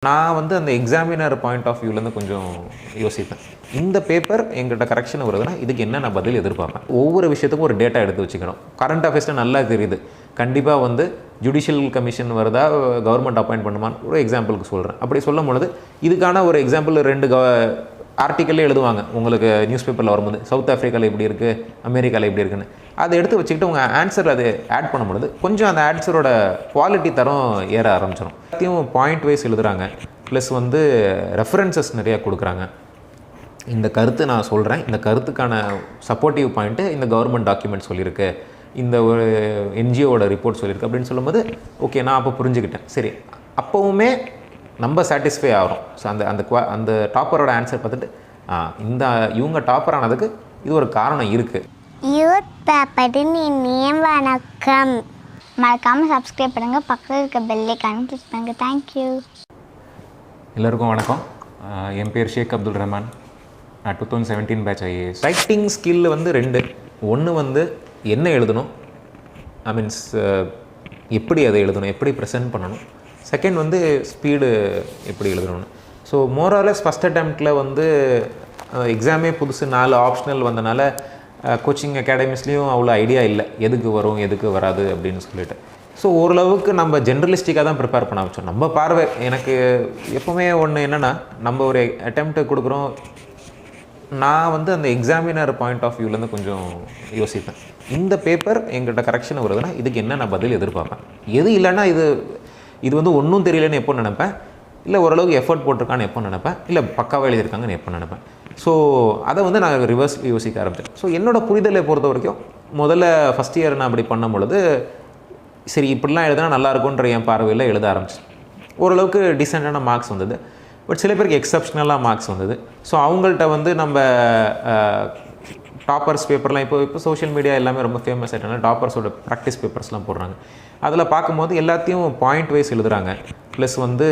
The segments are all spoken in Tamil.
நான் வந்து அந்த எக்ஸாமினர் பாயிண்ட் ஆஃப் வியூலேருந்து கொஞ்சம் யோசிப்பேன். இந்த பேப்பர் எங்கிட்ட கரெக்ஷன் வருதுன்னா இதுக்கு என்ன நான் பதில் எதிர்பார்ப்பேன். ஒவ்வொரு விஷயத்துக்கும் ஒரு டேட்டா எடுத்து வச்சுக்கணும். கரண்ட் அஃபேர்ஸில் நல்லா தெரியுது. கண்டிப்பாக வந்து ஜுடிஷியல் கமிஷன் வருதா, கவர்மெண்ட் அப்பாயிண்ட் பண்ணுமான்னு ஒரு எக்ஸாம்பிளுக்கு சொல்கிறேன். அப்படி சொல்லும் பொழுது இதுக்கான ஒரு எக்ஸாம்பிள் 2 ஆர்டிக்கல்லே எழுதுவாங்க. உங்களுக்கு நியூஸ் பேப்பரில் வரும்போது சவுத் ஆஃப்ரிக்காவில் எப்படி இருக்குது, அமெரிக்காவில் எப்படி இருக்குன்னு அதை எடுத்து வச்சுக்கிட்டு உங்கள் ஆன்சர் அது ஆட் பண்ணும்பொழுது கொஞ்சம் அந்த ஆன்சரோட குவாலிட்டி தரம் ஏற ஆரம்பிச்சிடும். எல்லாத்தையும் பாயிண்ட் வைஸ் எழுதுகிறாங்க. ப்ளஸ் வந்து ரெஃபரன்சஸ் நிறையா கொடுக்குறாங்க. இந்த கருத்து நான் சொல்கிறேன், இந்த கருத்துக்கான சப்போர்ட்டிவ் பாயிண்ட்டு இந்த கவர்மெண்ட் டாக்குமெண்ட் சொல்லியிருக்கு, இந்த ஒரு என்ஜிஓட ரிப்போர்ட் சொல்லியிருக்கு அப்படின்னு சொல்லும்போது ஓகே நான் அப்போ புரிஞ்சுக்கிட்டேன். சரி, அப்போவுமே நம்ம சாட்டிஸ்ஃபை ஆகிறோம். ஸோ அந்த டாப்பரோட ஆன்சர் பார்த்துட்டு இவங்க டாப்பர் ஆனதுக்கு இது ஒரு காரணம் இருக்குது. யூத் பேப்பரின் இனிய வணக்கம். மறக்காமல் சப்ஸ்கிரைப் பண்ணுங்கள், பக்கத்தில் இருக்க பெல்லைக்கான கிளிக் பண்ணுங்கள். தேங்க்யூ. எல்லோருக்கும் வணக்கம். என் பேர் ஷேக் Abdul Rahman. நான் 2017 பேட்ச் ஐஏஎஸ். ரைட்டிங் ஸ்கில் வந்து 2. ஒன்று வந்து என்ன எழுதணும், மீன்ஸ் எப்படி அதை எழுதணும், எப்படி ப்ரெசென்ட் பண்ணணும். செகண்ட் வந்து ஸ்பீடு எப்படி எழுதணும்னு. ஸோ மோராலஸ் ஃபஸ்ட் அட்டெம்ப்டில் வந்து எக்ஸாமே புதுசு 4 ஆப்ஷனல் வந்தனால கோச்சிங் அகாடமிஸ்லேயும் அவ்வளோ ஐடியா இல்லை எதுக்கு வரும் எதுக்கு வராது அப்படின்னு சொல்லிட்டு. ஸோ ஓரளவுக்கு நம்ம ஜென்ரலிஸ்டிக்காக தான் ப்ரிப்பேர் பண்ண வச்சோம். நம்ம பார்வை எனக்கு எப்போவுமே ஒன்று என்னென்னா, நம்ம ஒரு அட்டெம்ப்ட் கொடுக்குறோம். நான் வந்து அந்த எக்ஸாமினர் பாயிண்ட் ஆஃப் வியூலேருந்து கொஞ்சம் யோசிப்பேன். இந்த பேப்பர் எங்கிட்ட கரெக்ஷன் வருதுன்னா இதுக்கு என்ன நான் பதில் எதிர்பார்ப்பேன். எது இல்லைன்னா இது வந்து ஒன்றும் தெரியலன்னு எப்போ நினைப்பேன், இல்லை ஓரளவுக்கு எஃபர்ட் போட்டிருக்கான்னு எப்போ நினைப்பேன், இல்லை பக்காவாக எழுதியிருக்காங்கன்னு எப்போ நினைப்பேன். ஸோ அதை வந்து நான் ரிவர்ஸ் யோசிக்க ஆரம்பித்தேன். ஸோ என்னோடய புரிதலை பொறுத்த வரைக்கும் முதல்ல ஃபஸ்ட் இயர் நான் அப்படி பண்ணும் பொழுது சரி இப்படிலாம் எழுதுனா நல்லாயிருக்குன்ற என் பார்வையில் எழுத ஆரம்பிச்சேன். ஓரளவுக்கு டீசெண்டான மார்க்ஸ் வந்தது. பட் சில பேருக்கு எக்ஸப்ஷனலாக மார்க்ஸ் வந்தது. ஸோ அவங்கள்ட்ட வந்து நம்ம டாப்பர்ஸ் பேப்பர்லாம் இப்போ சோஷியல் மீடியா எல்லாமே ரொம்ப ஃபேமஸ் ஆகிட்டனால டாப்பர்ஸோட ப்ராக்டிஸ் பேப்பர்ஸ்லாம் போடுறாங்க. அதில் பார்க்கும்போது எல்லாத்தையும் பாயிண்ட் வைஸ் எழுதுகிறாங்க. ப்ளஸ் வந்து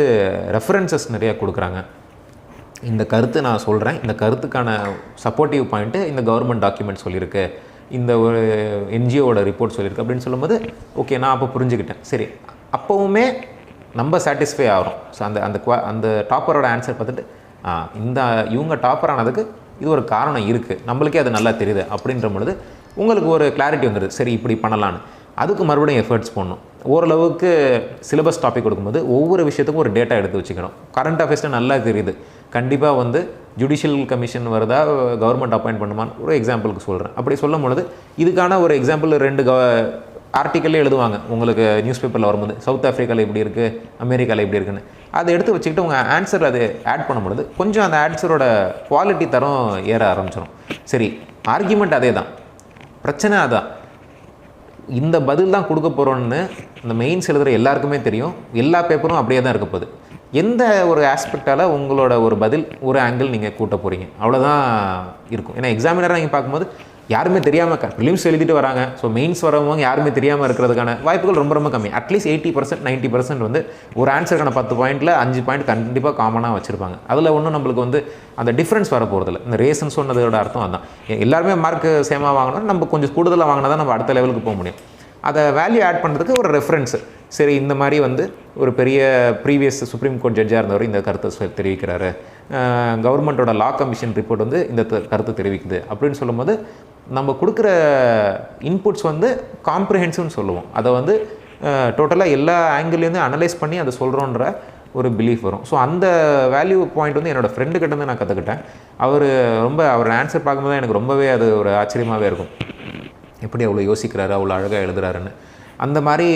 ரெஃபரன்சஸ் நிறையா கொடுக்குறாங்க. இந்த கருத்து நான் சொல்கிறேன், இந்த கருத்துக்கான சப்போர்ட்டிவ் பாயிண்ட்டு இந்த கவர்மெண்ட் டாக்குமெண்ட் சொல்லியிருக்கு, இந்த ஒரு என்ஜிஓட ரிப்போர்ட் சொல்லியிருக்கு அப்படின்னு சொல்லும்போது ஓகே நான் அப்போ புரிஞ்சுக்கிட்டேன். சரி, அப்போவுமே நம்ம சாட்டிஸ்ஃபை ஆகிறோம். ஸோ அந்த டாப்பரோட ஆன்சர் பார்த்துட்டு இவங்க டாப்பர் ஆனதுக்கு இது ஒரு காரணம் இருக்குது, நம்மளுக்கே அது நல்லா தெரியுது அப்படின்ற பொழுது உங்களுக்கு ஒரு கிளாரிட்டி வந்துடுது. சரி இப்படி பண்ணலான்னு. அதுக்கு மறுபடியும் எஃபர்ட்ஸ் போடணும். ஓரளவுக்கு சிலபஸ் டாபிக் கொடுக்கும்போது ஒவ்வொரு விஷயத்துக்கும் ஒரு டேட்டா எடுத்து வச்சுக்கணும். கரண்ட் அஃபேர்ஸில் நல்லா தெரியுது. கண்டிப்பாக வந்து ஜுடிஷியல் கமிஷன் வருதா, கவர்மெண்ட் அப்பாயிண்ட் பண்ணுமான்னு ஒரு எக்ஸாம்பிளுக்கு சொல்கிறேன். அப்படி சொல்லும் பொழுது இதுக்கான ஒரு எக்ஸாம்பிள் 2 ஆர்டிக்கல்லே எழுதுவாங்க. உங்களுக்கு நியூஸ் பேப்பரில் வரும்போது சவுத் ஆஃப்ரிக்காவில் எப்படி இருக்குது, அமெரிக்காவில் எப்படி இருக்குன்னு அதை எடுத்து வச்சுக்கிட்டு உங்கள் ஆன்சர் அது ஆட் பண்ணும்பொழுது கொஞ்சம் அந்த ஆன்சரோட குவாலிட்டி தரம் ஏற ஆரம்பிச்சிடும். சரி, ஆர்கியூமெண்ட் அதே தான், பிரச்சனை அதான். இந்த பதில் தான் கொடுக்க போகிறோன்னு இந்த மெயின்ஸ் எழுதுகிற எல்லாருக்குமே தெரியும். எல்லா பேப்பரும் அப்படியே தான் இருக்க போகுது. எந்த ஒரு ஆஸ்பெக்டால் உங்களோட ஒரு பதில் ஒரு ஆங்கிள் நீங்கள் கூட்ட போகிறீங்க அவ்வளோதான் இருக்கும். ஏன்னா எக்ஸாமினராக நீங்கள் பார்க்கும்போது யாருமே தெரியாமல் ப்ரிலிம்ஸ் எழுதிட்டு வராங்க. ஸோ மெயின்ஸ் வரவங்க யாருமே தெரியாமல் இருக்கிறதுக்கான வாய்ப்புகள் ரொம்ப ரொம்ப கம்மி. அட்லீஸ்ட் 80% 90% வந்து ஒரு ஆன்சருக்கான 10 பாயிண்டில் 5 பாயிண்ட் கண்டிப்பாக காமனாக வச்சுருப்பாங்க. அதில் ஒன்றும் நம்மளுக்கு வந்து அந்த டிஃப்ரென்ஸ் வர போகிறதில்ல. இந்த ரேசன் சொன்னதோட அர்த்தம் அதுதான். எல்லாருமே மார்க் சேமாக வாங்கினா நம்ம கொஞ்சம் கூடுதலாக வாங்கினா தான் நம்ம அடுத்த லெவலுக்கு போக முடியும். அதை வேல்யூ ஆட் பண்ணுறதுக்கு ஒரு ரெஃபரன்ஸு. சரி, இந்த மாதிரி வந்து ஒரு பெரிய ப்ரீவியஸ் சுப்ரீம் கோர்ட் ஜட்ஜாக இருந்தவர் இந்த கருத்தை தெரிவிக்கிறாரு, கவர்மெண்ட்டோட லா கமிஷன் ரிப்போர்ட் வந்து இந்த கருத்தை தெரிவிக்குது அப்படின்னு சொல்லும்போது நம்ம கொடுக்குற இன்புட்ஸ் வந்து காம்ப்ரிஹென்சிவ்னு சொல்லுவோம். அதை வந்து டோட்டலாக எல்லா ஆங்கிள்லேருந்து அனலைஸ் பண்ணி அதை சொல்கிறோன்ற ஒரு பிலீஃப் வரும். ஸோ அந்த வேல்யூ பாயிண்ட் வந்து என்னோடய ஃப்ரெண்டுக்கிட்டேருந்து நான் கற்றுக்கிட்டேன். அவர் ஆன்சர் பார்க்கும்போது தான் எனக்கு ரொம்பவே அது ஒரு ஆச்சரியமாகவே இருக்கும். எப்படி அவ்வளோ யோசிக்கிறாரு, அவ்வளோ அழகாக எழுதுறாருன்னு. அந்த மாதிரி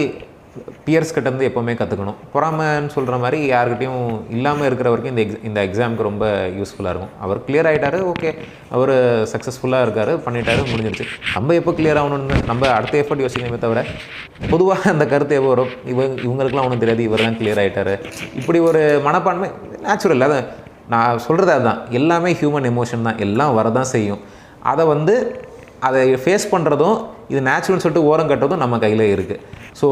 பியர்ஸ் கிட்டேருந்து எப்போவுமே கற்றுக்கணும். பொறாமைன்னு சொல்கிற மாதிரி யார்கிட்டையும் இல்லாமல் இருக்கிற வரைக்கும் இந்த எக்ஸாமுக்கு ரொம்ப யூஸ்ஃபுல்லாக இருக்கும். அவர் கிளியர் ஆகிட்டார், ஓகே, அவர் சக்ஸஸ்ஃபுல்லாக இருக்கார், பண்ணிட்டாரு, முடிஞ்சிருச்சு. நம்ம எப்போ கிளியர் ஆகணும்னு நம்ம அடுத்த எஃபர்ட் யோசிக்கணுமே தவிர பொதுவாக அந்த கருத்து எப்போ வரும், இவங்களுக்குலாம் ஒன்றும் தெரியாது, இவர் தான் கிளியர் ஆகிட்டார், இப்படி ஒரு மனப்பான்மை நேச்சுரல். அதை நான் சொல்கிறது அதுதான். எல்லாமே ஹியூமன் எமோஷன் தான், எல்லாம் வரதான் செய்யும். அதை ஃபேஸ் பண்ணுறதும் இது நேச்சுரல்னு சொல்லிட்டு ஓரம் கட்டுறதும் நம்ம கையில் இருக்குது. ஸோ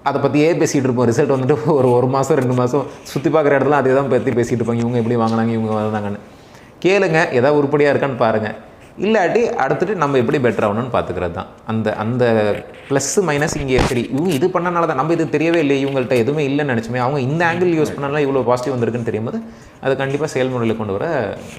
அதை பற்றியே பேசிகிட்டு இருப்போம். ரிசல்ட் வந்துட்டு ஒரு மாதம் 2 மாதம் சுற்றி பார்க்குற இடத்துல அதே தான் பற்றி பேசிகிட்டு இருப்பாங்க. இவங்க எப்படி வாங்கினாங்க, இவங்க வாங்கினாங்கன்னு கேளுங்க, எதாவது உருப்படியாக இருக்கான்னு பாருங்கள். இல்லாட்டி அடுத்துட்டு நம்ம எப்படி பெட்டர் ஆகணும்னு பார்த்துக்கிறது தான். அந்த அந்த ப்ளஸ் மைனஸ் இங்கே சரி இவங்க இது பண்ணனால தான் நம்ம இது தெரியவே இல்லை, இவங்கள்ட்ட எதுவுமே இல்லைன்னு நினச்சுமே அவங்க இந்த ஆங்கிள் யூஸ் பண்ணாலும் இவ்வளோ பாசிட்டிவ் வந்திருக்குன்னு தெரியும்போது அது கண்டிப்பாக செயல்முறையில் கொண்டு வர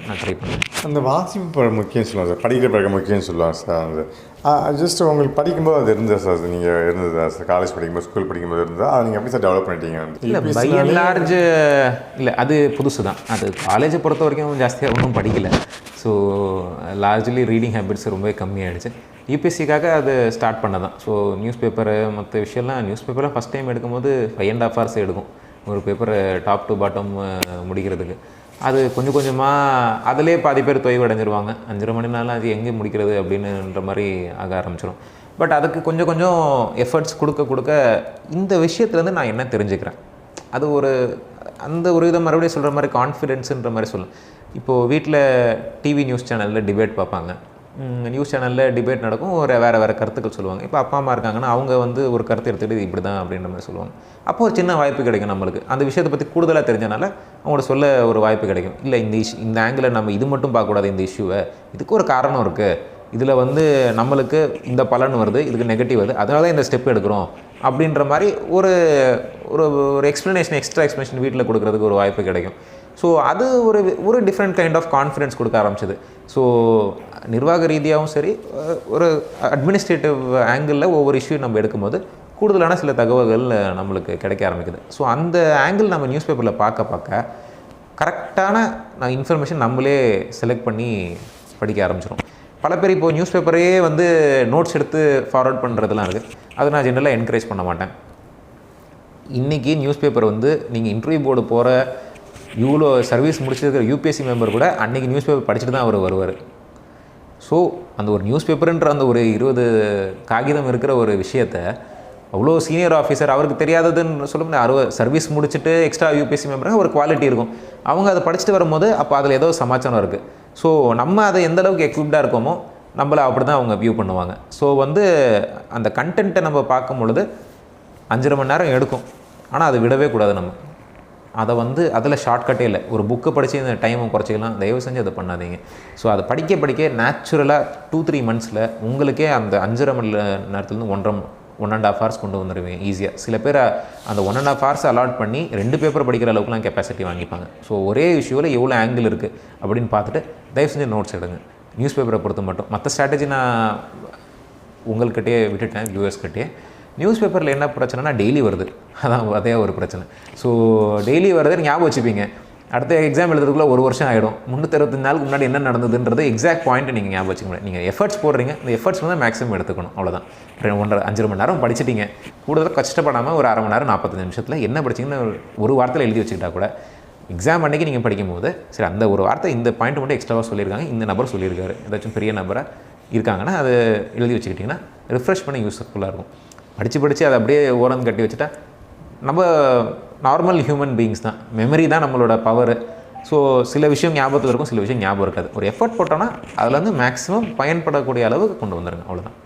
நான் ட்ரை பண்ணுவேன். அந்த வாசிப்பு முக்கியம் சொல்லுவாங்க சார், படிக்கிற பழக்கம் முக்கியம் சொல்லுவாங்க சார். அந்த ஜஸ்ட் உங்களுக்கு படிக்கும்போது அது இருந்தது சார், நீங்கள் இருந்ததா சார் காலேஜ் படிக்கும்போது ஸ்கூல் படிக்கும்போது இருந்தால் அதை நீங்கள் எப்படி சார் டெவலப் பண்ணிட்டீங்க? இல்லை பை அண்ட் லார்ஜ் இல்லை, அது புதுசு தான். அது காலேஜை பொறுத்த வரைக்கும் ஜாஸ்தியாக ஒன்றும் படிக்கலை. ஸோ லார்ஜ்லி ரீடிங் ஹேபிட்ஸ் ரொம்பவே கம்மியாகிடுச்சு. யூபிஎஸ்சிக்காக அது ஸ்டார்ட் பண்ணதான். ஸோ நியூஸ் பேப்பரு மற்ற விஷயம்லாம் நியூஸ் பேப்பர்லாம் ஃபஸ்ட் டைம் எடுக்கும்போது 5.5 hours எடுக்கும் ஒரு பேப்பரை டாப் டு பாட்டம் முடிக்கிறதுக்கு. அது கொஞ்சம் கொஞ்சமாக அதிலே பாதி பேர் தொய்வு அடைஞ்சிருவாங்க. 5.5 மணி நேரம் அது எங்கே முடிக்கிறது அப்படின்னுன்ற மாதிரி ஆக ஆரம்பிச்சிடும். பட் அதுக்கு கொஞ்சம் கொஞ்சம் எஃபர்ட்ஸ் கொடுக்க கொடுக்க இந்த விஷயத்துலேருந்து நான் என்ன தெரிஞ்சுக்கிறேன், அது ஒரு அந்த ஒரு இதை மறுபடியும் சொல்கிற மாதிரி கான்ஃபிடென்ஸுன்ற மாதிரி சொல்லலாம். இப்போது வீட்டில் டிவி நியூஸ் சேனலில் டிபேட் பார்ப்பாங்க. நியூஸ் சேனலில் டிபேட் நடக்கும், வேறு கருத்துக்கள் சொல்லுவாங்க. இப்போ அப்பா அம்மா இருக்காங்கன்னா அவங்க வந்து ஒரு கருத்து எடுத்துகிட்டு இப்படி தான் அப்படின்ற மாதிரி சொல்லுவாங்க. அப்போ ஒரு சின்ன வாய்ப்பு கிடைக்கும் நம்மளுக்கு, அந்த விஷயத்தை பற்றி கூடுதலாக தெரிஞ்சனால அவங்களோட சொல்ல ஒரு வாய்ப்பு கிடைக்கும். இல்லை இந்த ஆங்கிளில் நம்ம இது மட்டும் பார்க்கக்கூடாது, இந்த இஷ்யூவை இதுக்கு ஒரு காரணம் இருக்குது, இதில் வந்து நம்மளுக்கு இந்த பலன் வருது, இதுக்கு நெகட்டிவ் வருது, அதனால தான் இந்த ஸ்டெப் எடுக்கிறோம் அப்படின்ற மாதிரி ஒரு ஒரு எக்ஸ்ப்ளனேஷன் எக்ஸ்ட்ரா எக்ஸ்ப்ளனேஷன் வீட்டில் கொடுக்குறதுக்கு ஒரு வாய்ப்பு கிடைக்கும். ஸோ அது ஒரு டிஃப்ரெண்ட் கைண்ட் ஆஃப் கான்ஃபிடென்ஸ் கொடுக்க ஆரம்பிச்சது. ஸோ நிர்வாக ரீதியாகவும் சரி, ஒரு அட்மினிஸ்ட்ரேட்டிவ் ஆங்கிளில் ஒவ்வொரு இஷ்யூ நம்ம எடுக்கும்போது கூடுதலான சில தகவல்கள் நம்மளுக்கு கிடைக்க ஆரம்பிக்குது. ஸோ அந்த ஆங்கிள் நம்ம நியூஸ் பேப்பரில் பார்க்க கரெக்டான இன்ஃபர்மேஷன் நம்மளே செலக்ட் பண்ணி படிக்க ஆரம்பிச்சிடும். பல பேர் இப்போது நியூஸ் பேப்பரையே வந்து நோட்ஸ் எடுத்து ஃபார்வர்ட் பண்ணுறதுலாம் இருக்குது. அதை நான் ஜென்ரலாக என்கரேஜ் பண்ண மாட்டேன். இன்றைக்கி நியூஸ் பேப்பர் வந்து நீங்கள் இன்டர்வியூ போர்டு போகிற இவ்வளோ சர்வீஸ் முடிச்சிருக்கிற யூபிஎஸ்சி மெம்பர் கூட அன்றைக்கி நியூஸ் பேப்பர் படிச்சுட்டு தான் அவர் வருவார். ஸோ அந்த ஒரு நியூஸ் பேப்பருன்ற அந்த ஒரு 20 காகிதம் இருக்கிற ஒரு விஷயத்தை அவ்வளோ சீனியர் ஆஃபீஸர் அவருக்கு தெரியாததுன்னு சொல்ல முடியாது. சர்வீஸ் முடிச்சுட்டு எக்ஸ்ட்ரா யூபிஎஸ்சி மெம்பருக்கு ஒரு குவாலிட்டி இருக்கும், அவங்க அதை படிச்சுட்டு வரும்போது அப்போ அதில் ஏதோ சமாச்சாரம் இருக்குது. ஸோ நம்ம அதை எந்த அளவுக்கு எக்யூப்டாக இருக்கோமோ நம்மளை அப்படி தான் அவங்க வியூ பண்ணுவாங்க. ஸோ வந்து அந்த கண்டென்ட்டை நம்ம பார்க்கும் பொழுது 5.5 மணி நேரம் எடுக்கும், ஆனால் அதை விடவே கூடாது. நம்ம அதை வந்து அதில் ஷார்ட்கட்டே இல்லை. ஒரு புக்கு படித்து இந்த டைமை குறைச்சிக்கலாம், தயவு செஞ்சு அதை பண்ணாதீங்க. ஸோ அதை படிக்க நேச்சுரலாக 2-3 monthஸில் உங்களுக்கே அந்த 5.5 மணி நேரத்துலேருந்து 1.5 hours கொண்டு வந்துடுவீங்க ஈஸியாக. சில பேர் அந்த 1.5 hours அலாட் பண்ணி 2 பேப்பர் படிக்கிற அளவுக்குலாம் கெப்பாசிட்டி வாங்கிப்பாங்க. ஸோ ஒரே இஷ்யூவில் எவ்வளோ ஆங்கிள் இருக்குது அப்படின்னு பார்த்துட்டு தயவு செஞ்சு நோட்ஸ் எடுங்க. நியூஸ் பேப்பரை பொறுத்த மட்டும் மற்ற ஸ்ட்ராட்டஜி நான் உங்கள்கிட்டயே விட்டுட்டேன், வியூவர்ஸ்கிட்டே. நியூஸ் பேப்பரில் என்ன பிரச்சனைனா டெய்லி வருது, அதே ஒரு பிரச்சனை. ஸோ டெய்லி வருது ஞாபகம் வச்சுப்பீங்க, அடுத்த எக்ஸாம் எழுதுறதுக்குள்ளே 1 வருஷம் ஆகிடும். 365 நாளுக்கு முன்னாடி என்ன நடந்ததுன்றது எக்ஸாக்ட் பாயிண்ட்டு நீங்கள் ஞாபகம் வச்சுக்க முடியாது. நீங்கள் எஃபர்ட்ஸ் போடுறீங்க, இந்த எஃபர்ட்ஸ் வந்து மேக்ஸிமம் எடுத்துக்கணும், அவ்வளோதான். 5.5 மணி நேரம் படிச்சிட்டிங்க, கூடுதலாக கஷ்டப்படாமல் ஒரு 1/2 மணி நேரம் 45 நிமிஷத்தில் என்ன படிச்சிங்கன்னு ஒரு வாரத்தில் எழுதி வச்சுக்கிட்டா கூட எக்ஸாம் அன்றைக்கி நீங்கள் படிக்கும்போது சரி அந்த ஒரு வார்த்தை இந்த பாயிண்ட் மட்டும் எக்ஸ்ட்ராவாக சொல்லியிருக்காங்க, இந்த நபர் சொல்லியிருக்காரு, ஏதாச்சும் பெரிய நபராக இருக்காங்கன்னா அதை எழுதி வச்சுக்கிட்டிங்கன்னா ரிஃப்ரெஷ் பண்ணி யூஸ்ஃபுல்லாக இருக்கும். படித்து அதை அப்படியே ஓரம் கட்டி வச்சுட்டா நம்ம நார்மல் ஹியூமன் பீயிங்ஸ் தான், மெமரி தான் நம்மளோட பவர். ஸோ சில விஷயம் ஞாபகத்தில் இருக்கும், சில விஷயம் ஞாபகம் இருக்காது. ஒரு எஃபர்ட் போட்டோன்னா அதில் வந்து மேக்ஸிமம் பயன்படக்கூடிய அளவுக்கு கொண்டு வந்துடுங்க, அவ்வளோதான்.